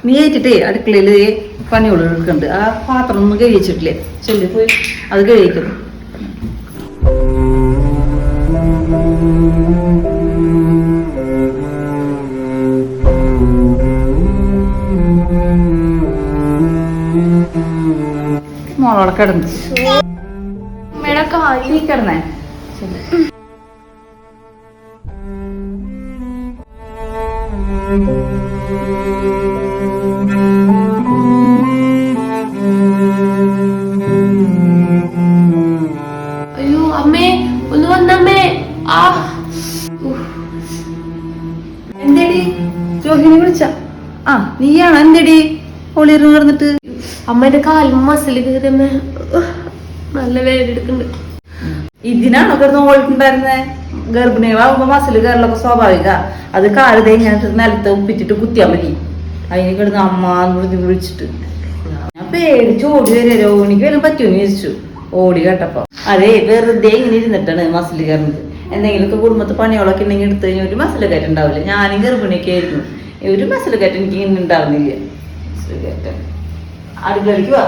നീ ഏറ്റിട്ടേ അടുക്കളയില് പണിയോട് എടുക്കുന്നുണ്ട്. ആ പാത്രം ഒന്നും കഴിച്ചിട്ടില്ലേ? ചെല്ലി പോയി അത് കഴിക്കുന്നു. മോളോടെ കിടന്നു കിടന്നേ. അയ്യോ അമ്മേ, ഒന്ന് വന്നമ്മേ. എന്തേടി ജോഹിനെ വിളിച്ച? ആ നീയാണോ? എന്തേടി ഒളിർന്ന് കിടന്നിട്ട്? അമ്മേന്റെ കാലിൽ മസിൽ കയറിയമ്മേ, നല്ല വേദന എടുക്കുന്നുണ്ട്. ഇതിനാണോ കിടന്ന് ഓൾക്കുണ്ടായിരുന്നേ? ഗർഭിണികളാവുമ്പോ മസിൽ കയറലൊക്കെ സ്വാഭാവിക. അത് കാല് തേഞ്ഞിട്ട് നിലത്ത് ഉപ്പിച്ചിട്ട് കുത്തിയാ മതി. അതിന് കിടന്ന് അമ്മ വിളിച്ചിട്ട് ഞാൻ പേടിച്ച് ഓടി വരെ. രോഹിണിക്ക് വരും പറ്റുമെന്ന് ചോദിച്ചു ഓടി കേട്ടപ്പോ. അതേ വെറുതെ ഇങ്ങനെ ഇരുന്നിട്ടാണ് മസിൽ കയറുന്നത്. എന്തെങ്കിലുമൊക്കെ കുടുംബത്ത് പണികളൊക്കെ ഉണ്ടെങ്കിൽ എടുത്തു കഴിഞ്ഞാൽ ഒരു മസിൽ കയറ്റം ഉണ്ടാവില്ല. ഞാനും ഗർഭിണിയൊക്കെ ആയിരുന്നു, ഒരു മസിൽ കയറ്റം എനിക്ക് ഇങ്ങനെ ഉണ്ടാവുന്നില്ല. അടുക്കളയ്ക്ക് വാ.